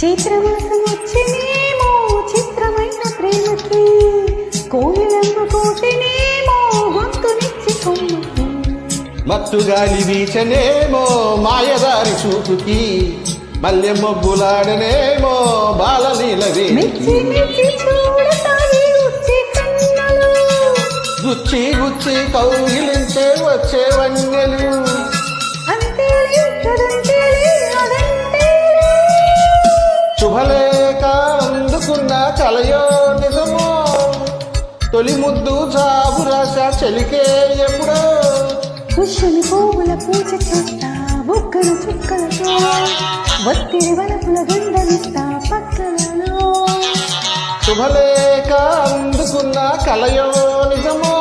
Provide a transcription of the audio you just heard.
చైత్రమాసం వచ్చినేమో చిత్రమైన ప్రేమకి, కోయిలమ్మ కోసినేమో గొంతునిచ్చి కొమ్మకి, మత్తుగాలి వీచనేమో మాయదారి చూపుకి, మల్లె మబ్బులాడనేమో బాలలీల మెచ్చి మెచ్చి చూడసాగి వచ్చే కన్నులు, గుచ్చి గుచ్చి కౌగిలించే వచ్చే వన్నెలు, అంతేలే కదంతేలే అదంతేలే. శుభలేఖ అందుకున్న కలయో నిజమో, తొలి ముద్దు జాబు రాశా చెలికే ఎప్పుడో, పుష్యమి పువ్వుల పూజ చేస్తా బుగ్గలు చుక్కలతో, ఒత్తిడి వలపుల గంధమిస్తా పక్కలలో. శుభలేఖ అందుకున్న కలయో నిజమో,